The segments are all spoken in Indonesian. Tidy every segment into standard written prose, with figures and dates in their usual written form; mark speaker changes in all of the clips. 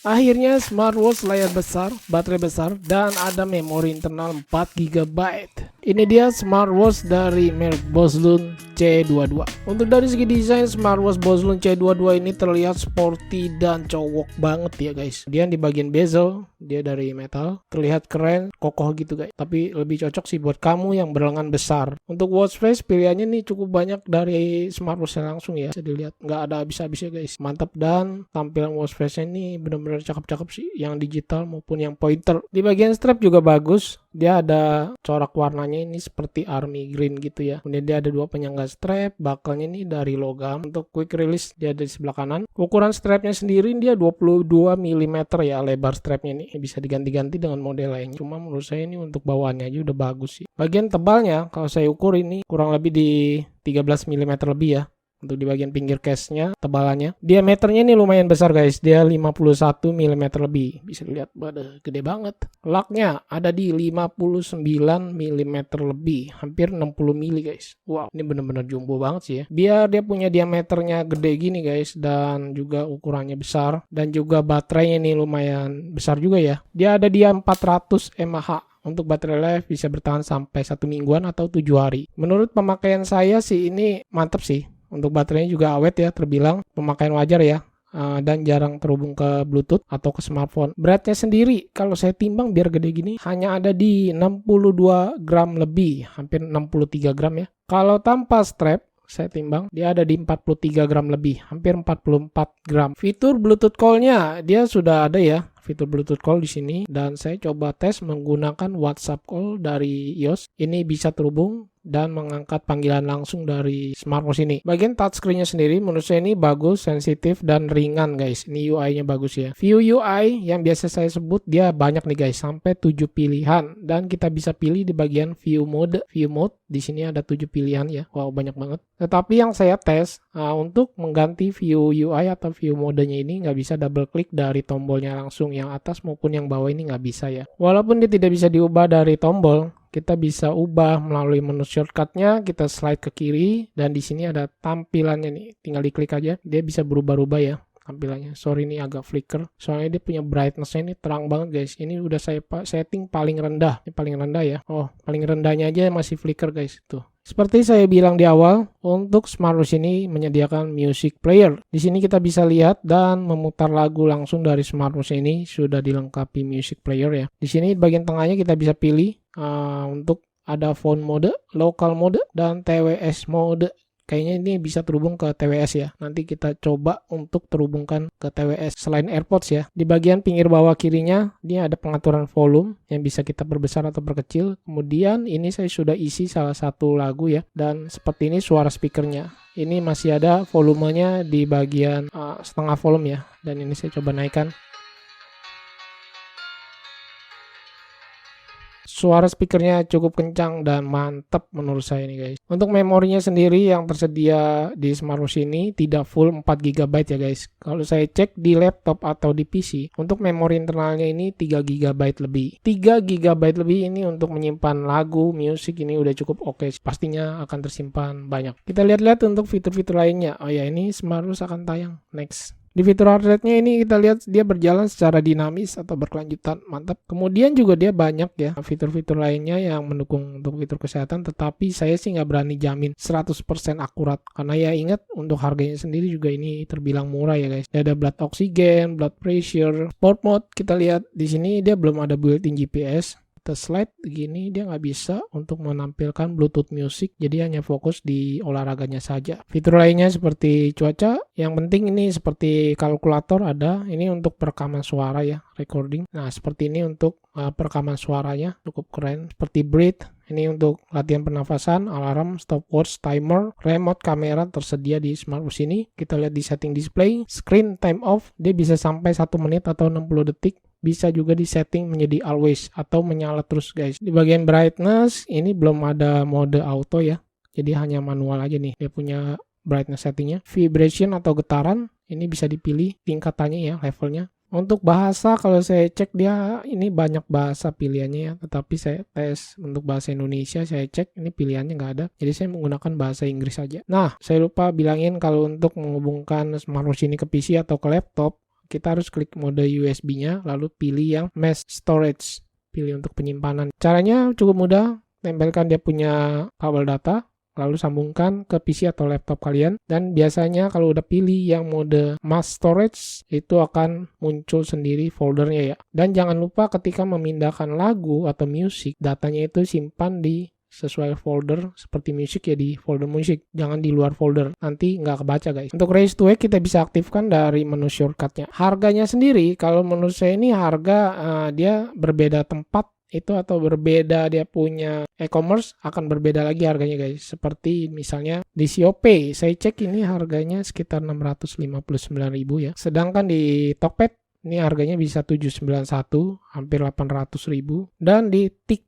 Speaker 1: Akhirnya smartwatch layar besar, baterai besar, dan ada memori internal 4 GB. Ini dia smartwatch dari merek Boslun C22. Untuk dari segi desain, smartwatch Boslun C22 ini terlihat sporty dan cowok banget ya guys. Dia di bagian bezel, dia dari metal, terlihat keren, kokoh gitu guys. Tapi lebih cocok sih buat kamu yang berlengan besar. Untuk watch face pilihannya nih cukup banyak dari smartwatch langsung ya. Bisa dilihat, nggak ada habis-habisnya guys. Mantap, dan tampilan watch face ini benar-benar cakep-cakep sih, yang digital maupun yang pointer. Di bagian strap juga bagus. Dia ada corak warnanya ini seperti army green gitu ya. Kemudian dia ada dua penyangga strap, bakalnya ini dari logam. Untuk quick release dia ada di sebelah kanan. Ukuran strapnya sendiri dia 22 mm ya lebar strapnya ini. Bisa diganti-ganti dengan model lainnya. Cuma menurut saya ini untuk bawaannya aja udah bagus sih. Bagian tebalnya kalau saya ukur ini kurang lebih di 13 mm lebih ya. Untuk di bagian pinggir case-nya, tebalannya. Diameternya ini lumayan besar guys. Dia 51 mm lebih. Bisa dilihat, gede banget. Lock-nya ada di 59 mm lebih. Hampir 60 mm guys. Wow, ini bener-bener jumbo banget sih ya. Biar dia punya diameternya gede gini guys. Dan juga ukurannya besar. Dan juga baterainya ini lumayan besar juga ya. Dia ada di 400 mAh. Untuk baterai life bisa bertahan sampai 1 mingguan atau 7 hari. Menurut pemakaian saya sih ini mantap sih. Untuk baterainya juga awet ya, terbilang pemakaian wajar ya, dan jarang terhubung ke Bluetooth atau ke smartphone. Beratnya sendiri kalau saya timbang biar gede gini hanya ada di 62 gram lebih, hampir 63 gram ya. Kalau tanpa strap saya timbang dia ada di 43 gram lebih, hampir 44 gram. Fitur Bluetooth call-nya dia sudah ada ya. Fitur Bluetooth call di sini, dan saya coba tes menggunakan WhatsApp call dari iOS. Ini bisa terhubung dan mengangkat panggilan langsung dari smartwatch ini. Bagian touchscreen-nya sendiri menurut saya ini bagus, sensitif, dan ringan guys. Ini UI-nya bagus ya. View UI yang biasa saya sebut dia banyak nih guys, sampai 7 pilihan, dan kita bisa pilih di bagian view mode. View mode di sini ada 7 pilihan ya. Wow, banyak banget. Tetapi yang saya tes untuk mengganti view UI atau view modenya ini nggak bisa double klik dari tombolnya langsung, yang atas maupun yang bawah ini nggak bisa ya. Walaupun dia tidak bisa diubah dari tombol, kita bisa ubah melalui menu shortcutnya. Kita slide ke kiri, dan di sini ada tampilannya nih, tinggal diklik aja, dia bisa berubah-ubah ya tampilannya. Sorry ini agak flicker, soalnya dia punya brightness-nya ini terang banget guys. Ini udah saya setting paling rendah, ini paling rendah ya. Oh, paling rendahnya aja masih flicker guys. Tuh, seperti saya bilang di awal, untuk smartwatch ini menyediakan music player. Di sini kita bisa lihat dan memutar lagu langsung dari smartwatch ini, sudah dilengkapi music player ya. Di sini bagian tengahnya kita bisa pilih untuk ada phone mode, local mode, dan TWS mode. Kayaknya ini bisa terhubung ke TWS ya. Nanti kita coba untuk terhubungkan ke TWS selain AirPods ya. Di bagian pinggir bawah kirinya, ini ada pengaturan volume yang bisa kita perbesar atau perkecil. Kemudian ini saya sudah isi salah satu lagu ya. Dan seperti ini suara speakernya. Ini masih ada volumenya di bagian setengah volume ya. Dan ini saya coba naikkan. Suara speakernya cukup kencang dan mantap menurut saya nih guys. Untuk memorinya sendiri yang tersedia di smartwatch ini tidak full 4 GB ya guys. Kalau saya cek di laptop atau di PC, untuk memori internalnya ini 3 GB lebih. 3 GB lebih ini untuk menyimpan lagu, musik ini udah cukup oke. Pastinya akan tersimpan banyak. Kita lihat-lihat untuk fitur-fitur lainnya. Oh ya, ini smartwatch akan tayang. Next. Di fitur heart rate-nya ini kita lihat dia berjalan secara dinamis atau berkelanjutan, mantap. Kemudian juga dia banyak ya fitur-fitur lainnya yang mendukung untuk fitur kesehatan, tetapi saya sih nggak berani jamin 100% akurat. Karena ya ingat, untuk harganya sendiri juga ini terbilang murah ya guys. Dia ada blood oxygen, blood pressure, sport mode. Kita lihat di sini dia belum ada built-in GPS. Slide begini dia nggak bisa untuk menampilkan Bluetooth music, jadi hanya fokus di olahraganya saja. Fitur lainnya seperti cuaca, yang penting ini seperti kalkulator ada, ini untuk perekaman suara ya, recording. Nah seperti ini untuk perekaman suaranya, cukup keren. Seperti breathe, ini untuk latihan pernafasan, alarm, stopwatch, timer, remote kamera tersedia di smartwatch ini. Kita lihat di setting display, screen time off, dia bisa sampai 1 menit atau 60 detik. Bisa juga di setting menjadi always atau menyala terus guys. Di bagian brightness ini belum ada mode auto ya, jadi hanya manual aja nih. Dia punya brightness settingnya. Vibration atau getaran ini bisa dipilih tingkatannya ya, levelnya. Untuk bahasa kalau saya cek dia ini banyak bahasa pilihannya ya, tetapi saya tes untuk bahasa Indonesia, saya cek ini pilihannya nggak ada, jadi saya menggunakan bahasa Inggris saja. Nah saya lupa bilangin kalau untuk menghubungkan smartwatch ini ke PC atau ke laptop, kita harus klik mode USB-nya, lalu pilih yang mass storage, pilih untuk penyimpanan. Caranya cukup mudah, tempelkan dia punya kabel data, lalu sambungkan ke PC atau laptop kalian, dan biasanya kalau udah pilih yang mode mass storage itu akan muncul sendiri foldernya ya. Dan jangan lupa ketika memindahkan lagu atau musik, datanya itu simpan di sesuai folder seperti music ya, di folder musik, jangan di luar folder, nanti nggak kebaca guys. Untuk raise to wake kita bisa aktifkan dari menu shortcutnya. Harganya sendiri kalau menurut saya ini harga dia berbeda tempat itu atau berbeda dia punya e-commerce akan berbeda lagi harganya guys. Seperti misalnya di Shopee saya cek ini harganya sekitar 659.000 ya. Sedangkan di Tokped ini harganya bisa 791, hampir 800.000, dan di TikTok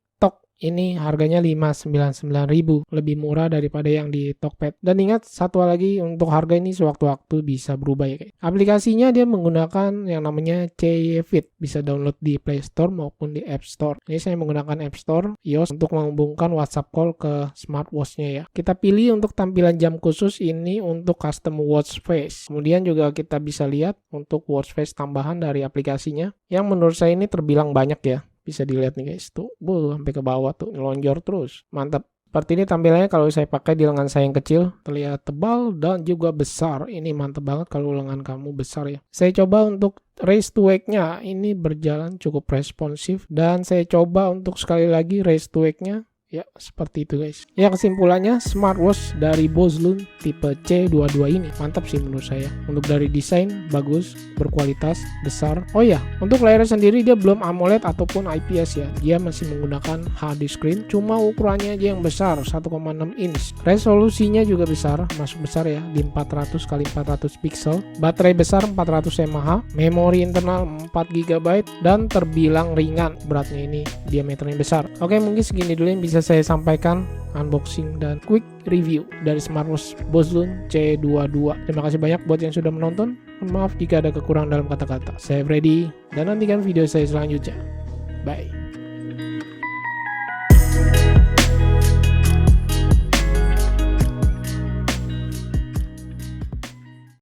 Speaker 1: ini harganya 599.000, lebih murah daripada yang di Tokped. Dan ingat satu lagi, untuk harga ini sewaktu-waktu bisa berubah ya guys. Aplikasinya dia menggunakan yang namanya CYFit, bisa download di Play Store maupun di App Store. Ini saya menggunakan App Store iOS untuk menghubungkan WhatsApp call ke smartwatch-nya ya. Kita pilih untuk tampilan jam khusus ini untuk custom watch face. Kemudian juga kita bisa lihat untuk watch face tambahan dari aplikasinya, yang menurut saya ini terbilang banyak ya. Bisa dilihat nih guys, tuh sampai ke bawah tuh, lonjor terus, mantap. Seperti ini tampilannya kalau saya pakai di lengan saya yang kecil, terlihat tebal dan juga besar. Ini mantap banget kalau lengan kamu besar ya. Saya coba untuk raise to wake-nya, ini berjalan cukup responsif, dan saya coba untuk sekali lagi raise to wake-nya. Ya, seperti itu guys. Ya, kesimpulannya smartwatch dari Boslun tipe C22 ini mantap sih menurut saya. Untuk dari desain bagus, berkualitas, besar. Oh ya, untuk layarnya sendiri dia belum AMOLED ataupun IPS ya. Dia masih menggunakan HD screen, cuma ukurannya aja yang besar, 1,6 inch. Resolusinya juga besar, masuk besar ya, di 400 x 400 pixel. Baterai besar 400 mAh, memori internal 4 GB, dan terbilang ringan. Beratnya ini diameternya besar. Oke, mungkin segini dulu yang bisa saya sampaikan unboxing dan quick review dari smartwatch Boslun C22. Terima kasih banyak buat yang sudah menonton. Maaf jika ada kekurangan dalam kata-kata. Saya Freddy dan nantikan video saya selanjutnya. Bye.